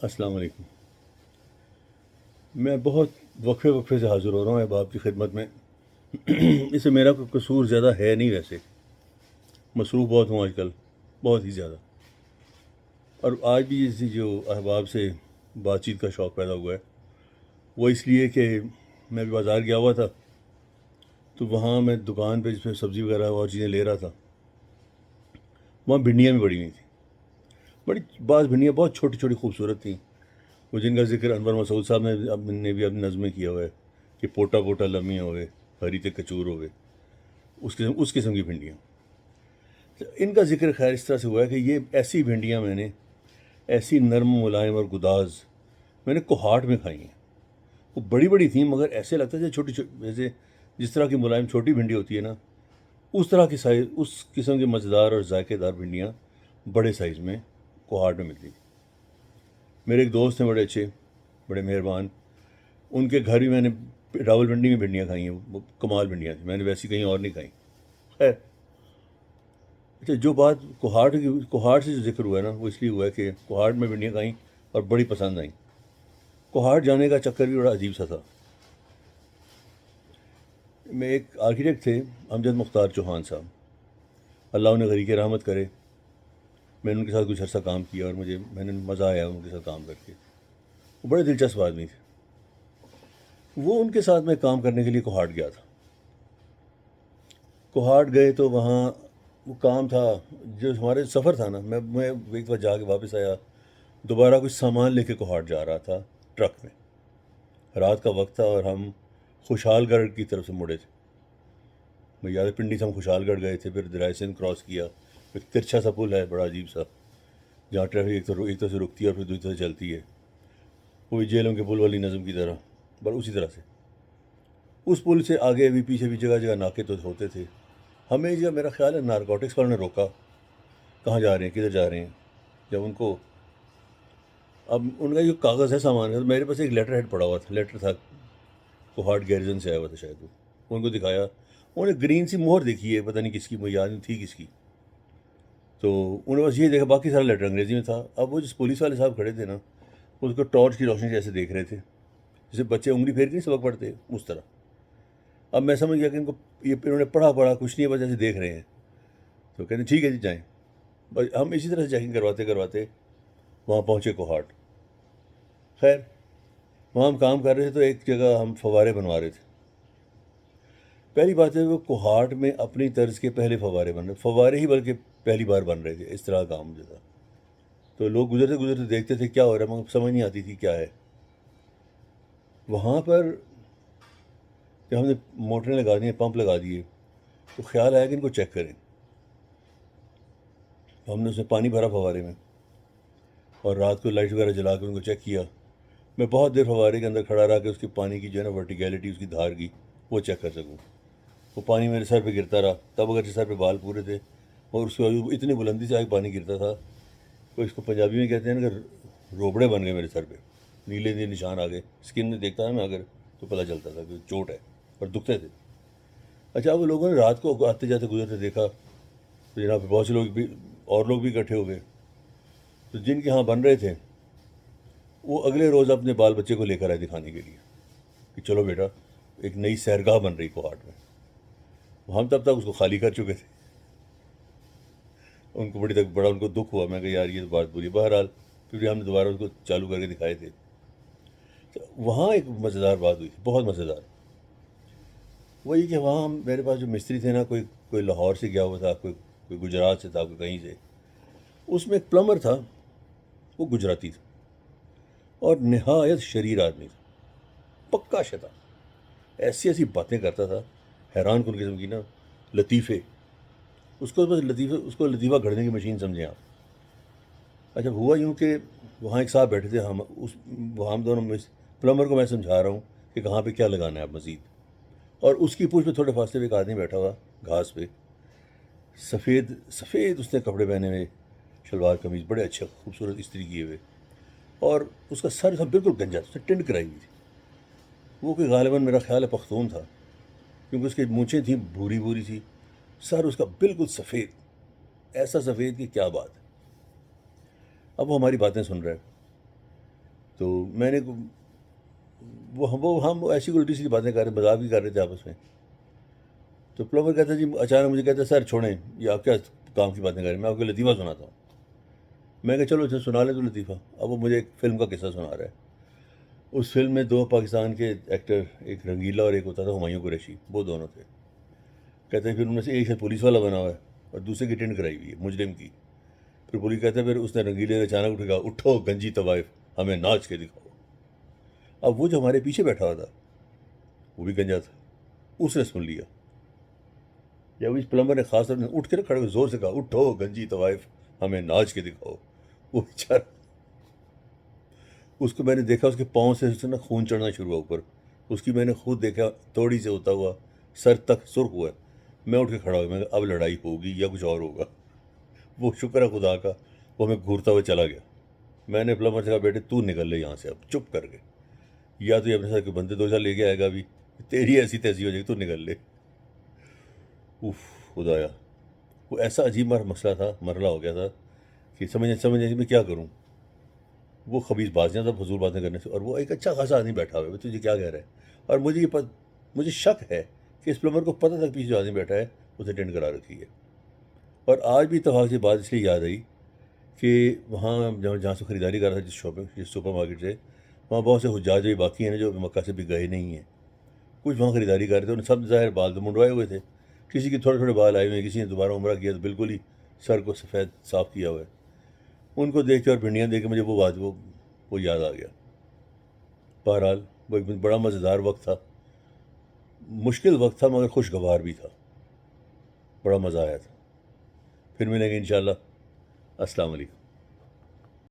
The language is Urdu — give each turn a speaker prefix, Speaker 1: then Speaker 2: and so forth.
Speaker 1: السلام علیکم۔ میں بہت وقفے وقفے سے حاضر ہو رہا ہوں احباب کی خدمت میں۔ اس سے میرا کوئی قصور زیادہ ہے نہیں، ویسے مصروف بہت ہوں آج کل، بہت ہی زیادہ۔ اور آج بھی اسی جو احباب سے بات چیت کا شوق پیدا ہوا ہے، وہ اس لیے کہ میں بھی بازار گیا ہوا تھا، تو وہاں میں دکان پہ جس میں سبزی وغیرہ اور چیزیں لے رہا تھا، وہاں بھنڈیاں بھی پڑی ہوئی تھیں۔ بڑی بعض بھنڈیاں بہت چھوٹی چھوٹی خوبصورت تھیں، وہ جن کا ذکر انور مسعود صاحب نے بھی اپنی نظم میں کیا ہوا ہے کہ پوٹا پوٹا لمیاں ہوئے، ہری تے کچور ہوئے، اس قسم کی بھنڈیاں۔ تو ان کا ذکر خیر اس طرح سے ہوا ہے کہ یہ ایسی بھنڈیاں میں نے، ایسی نرم ملائم اور گداز میں نے کوہاٹ میں کھائی ہیں۔ وہ بڑی بڑی تھیں، مگر ایسے لگتا ہے چھوٹی چھوٹی، جیسے جس طرح کی ملائم چھوٹی بھنڈی ہوتی ہے نا، اس طرح کی سائز، اس قسم کی مزیدار اور ذائقے دار بھنڈیاں بڑے سائز میں کوہاٹ میں ملتی تھیں۔ میرے ایک دوست ہیں بڑے اچھے، بڑے مہربان، ان کے گھر بھی میں نے راول پنڈی میں بھنڈیاں کھائی ہیں، وہ کمال بھنڈیاں تھیں، میں نے ویسی کہیں اور نہیں کھائیں۔ خیر، اچھا، جو بات کوہاٹ سے جو ذکر ہوا ہے نا، وہ اس لیے ہوا ہے کہ کوہاٹ میں بھنڈیاں کھائیں اور بڑی پسند آئیں۔ کوہاٹ جانے کا چکر بھی بڑا عجیب سا تھا۔ میں ایک آرکیٹیکٹ تھے، امجد مختار چوہان صاحب، اللہ انہیں غریق رحمت کرے۔ میں نے ان کے ساتھ کچھ عرصہ کام کیا اور میں نے مزہ آیا ان کے ساتھ کام کر کے۔ وہ بڑے دلچسپ آدمی تھے۔ وہ ان کے ساتھ میں کام کرنے کے لیے کوہاٹ گیا تھا۔ کوہاٹ گئے تو وہاں وہ کام تھا، جو ہمارے سفر تھا نا، میں ایک بار جا کے واپس آیا، دوبارہ کچھ سامان لے کے کوہاٹ جا رہا تھا ٹرک میں۔ رات کا وقت تھا اور ہم خوشحال گڑھ کی طرف سے مڑے تھے۔ میں یاد ہے پنڈی سے ہم خوشحال گڑھ گئے تھے، پھر درائے سندھ کراس کیا، پھر ترچھا سا پل ہے بڑا عجیب سا، جہاں ٹریفک ایک طرف سے رکتی ہے اور پھر دوسری طرف سے چلتی ہے، وہی جیلوں کے پل والی نظم کی طرح، بس اسی طرح سے۔ اس پل سے آگے بھی پیچھے بھی جگہ جگہ ناکے تو ہوتے تھے۔ ہمیں جو میرا خیال ہے نارکوٹکس والوں نے روکا، کہاں جا رہے ہیں، کدھر جا رہے ہیں۔ جب ان کو، اب ان کا جو کاغذ ہے سامان کا، میرے پاس ایک لیٹر ہیڈ پڑا ہوا تھا، لیٹر تھا کوہاٹ گیریزن سے آیا ہوا تھا شاید، وہ ان کو دکھایا، انہوں نے گرین سی مہر دیکھی ہے، پتہ نہیں کس کی، مجھے یاد نہیں تھی کس کی۔ تو انہوں نے بس یہ دیکھا، باقی سارا لیٹر انگریزی میں تھا۔ اب وہ جس پولیس والے صاحب کھڑے تھے نا، اس کو ٹارچ کی روشنی سے ایسے دیکھ رہے تھے، جیسے بچے انگلی پھیر کے نہیں سبق پڑھتے اس طرح۔ اب میں سمجھ گیا کہ ان کو یہ انہوں نے پڑھا کچھ نہیں ہے، بس ایسے دیکھ رہے ہیں۔ تو کہتے ہیں ٹھیک ہے جی جائیں۔ بس ہم اسی طرح سے چیکنگ کرواتے کرواتے وہاں پہنچے کوہاٹ۔ خیر، وہاں ہم کام کر رہے تھے تو ایک جگہ ہم فوارے بنوا رہے تھے۔ پہلی بات ہے وہ کوہاٹ میں اپنی طرز کے پہلے فوارے بن رہے، فوارے ہی بلکہ پہلی بار بن رہے تھے، اس طرح کا کام جو تھا۔ تو لوگ گزرتے گزرتے دیکھتے تھے کیا ہو رہا ہے، مگر سمجھ نہیں آتی تھی کیا ہے۔ وہاں پر جب ہم نے موٹریں لگا دی ہیں، پمپ لگا دیے، تو خیال آیا کہ ان کو چیک کریں۔ ہم نے اس میں پانی بھرا فوارے میں، اور رات کو لائٹ وغیرہ جلا کے ان کو چیک کیا۔ میں بہت دیر فوارے کے اندر کھڑا رہا کہ اس کے پانی کی جو ہے نا ورٹیکیلٹی، اس کی دھار کی، وہ چیک کر سکوں۔ وہ پانی میرے سر پہ گرتا رہا، تب اگرچہ سر پہ بال پورے تھے، اور اس کے بعد اتنی بلندی سے آگے پانی گرتا تھا، تو اس کو پنجابی میں کہتے ہیں نا کہ روبڑے بن گئے میرے سر پہ، نیلے نیلے نشان آ گئے، اسکن میں دیکھتا تھا میں اگر تو پتہ چلتا تھا کہ چوٹ ہے، اور دکھتے تھے۔ اچھا، وہ لوگوں نے رات کو آتے جاتے گزرتے دیکھا، تو جناب بہت سے لوگ بھی، اور لوگ بھی اکٹھے ہو گئے۔ تو جن کے ہاں بن رہے تھے، وہ اگلے روز اپنے بال بچے کو لے کر آئے دکھانے کے لیے کہ چلو بیٹا، ایک نئی سیرگاہ بن رہی کوہاٹ میں۔ ہم تب تک اس کو خالی کر چکے تھے۔ ان کو بڑا ان کو دکھ ہوا، میں کہ یار یہ تو بات بری۔ بہرحال پھر ہم نے دوبارہ اس کو چالو کر کے دکھائے تھے۔ تو وہاں ایک مزیدار بات ہوئی تھی، بہت مزیدار۔ وہی کہ وہاں میرے پاس جو مستری تھے نا، کوئی لاہور سے گیا ہوا تھا، کوئی گجرات سے تھا، کوئی کہیں سے۔ اس میں ایک پلمبر تھا، وہ گجراتی تھا اور نہایت شریر آدمی تھا، پکا شیطان، ایسی ایسی باتیں کرتا تھا، حیران کن قسم کی نا، لطیفے، اس کو بس لطیفے، اس کو لطیفہ گھڑنے کی مشین سمجھیں آپ۔ اچھا، ہوا یوں کہ وہاں ایک صاحب بیٹھے تھے، وہ ہم دونوں، پلمبر کو میں سمجھا رہا ہوں کہ کہاں پہ کیا لگانا ہے اب مزید، اور اس کی پوچھ پہ تھوڑے فاصلے پہ ایک آدمی بیٹھا ہوا گھاس پہ، سفید سفید اس نے کپڑے پہنے ہوئے، شلوار قمیض بڑے اچھے خوبصورت استری کیے ہوئے، اور اس کا سر تھا بالکل گنجا، اس نے ٹنڈ کرائی ہوئی تھی۔ وہ کہ غالباً میرا خیال ہے پختون تھا، کیونکہ اس کی مونچھیں تھیں بھوری بھوری تھی، سر اس کا بالکل سفید، ایسا سفید کہ کیا بات ہے۔ اب وہ ہماری باتیں سن رہا ہے، تو میں نے وہ ہم ایسی الٹی سیدھی باتیں کر رہے، مذاق بھی کر رہے تھے آپس میں. تو پلمبر کہتا ہے جی، اچانک مجھے کہتا ہے سر چھوڑیں، یہ آپ کیا کام کی باتیں کر رہے ہیں، میں آپ کو لطیفہ سناتا ہوں. میں کہا چلو اچھا سنا لیں تو لطیفہ. اب وہ مجھے ایک فلم کا قصہ سنا رہا ہے. اس فلم میں دو پاکستان کے ایکٹر، ایک رنگیلا اور ایک ہوتا تھا ہمایوں قریشی، وہ دونوں تھے. کہتے ہیں پھر ان میں سے ایک ہے پولیس والا بنا ہوا ہے اور دوسرے کی ٹینٹ کرائی ہوئی ہے مجرم کی. پھر پولیس کہتے ہیں پھر اس نے رنگیلے نے اچانک اٹھ کہا اٹھو گنجی طوائف، ہمیں ناچ کے دکھاؤ. اب وہ جو ہمارے پیچھے بیٹھا ہوا تھا وہ بھی گنجا تھا، اس نے سن لیا. جب اس پلمبر نے خاص طور سے اٹھ کے کھڑے ہوئے زور سے کہا اٹھو گنجی طوائف، ہمیں ناچ کے دکھاؤ، وہ بیچارہ، اس کو میں نے دیکھا اس کے پاؤں سے نا خون چڑھنا شروع ہوا اوپر. اس کی میں نے خود دیکھا توڑی سے ہوتا ہوا سر تک سرخ ہوا ہے. میں اٹھ کے کھڑا ہوا، میں کہا اب لڑائی ہوگی یا کچھ اور ہوگا. وہ شکر ہے خدا کا، وہ ہمیں گھورتا ہوا چلا گیا. میں نے پلمبر سے کہا بیٹے تو نکل لے یہاں سے اب چپ کر کے، یا تو یہ اپنے ساتھ کے بندے دو چار لے کے آئے گا ابھی، تیری ایسی تیسی ہو جائے گی، تو نکل لے. اوف خدایا، وہ ایسا عجیب مسئلہ تھا، مرحلہ ہو گیا تھا کہ سمجھ میں کیا کروں. وہ خبیث بازیاں تھا فضول باتیں کرنے سے، اور وہ ایک اچھا خاصا آدمی بیٹھا ہوا ہے، تجھے کیا کہہ رہا ہے. اور مجھے شک ہے کہ اس پلمبر کو پتہ تک پیچھے جو آدمی بیٹھا ہے اسے ٹینڈ کرا رکھی ہے. اور آج بھی اتفاق سے بات اس لیے یاد آئی کہ وہاں جہاں سے خریداری کر رہا تھا، جس سپر مارکیٹ سے، وہاں بہت سے حجاج بھی باقی ہیں جو مکہ سے بھی گئے نہیں ہیں. کچھ وہاں خریداری کر رہے تھے، انہیں سب ظاہر بال تو منڈوائے ہوئے تھے، کسی کے تھوڑے تھوڑے بال آئے ہوئے ہیں، کسی نے دوبارہ عمرہ کیا تو بالکل ہی سر کو سفید صاف کیا ہوا ہے. ان کو دیکھ کے اور بھنڈیاں دیکھ کے مجھے وہ بات وہ یاد آ گیا. بہرحال وہ ایک بڑا مزیدار وقت تھا، مشکل وقت تھا مگر خوشگوار بھی تھا، بڑا مزہ آیا تھا. پھر ملیں گے انشاءاللہ. السلام علیکم.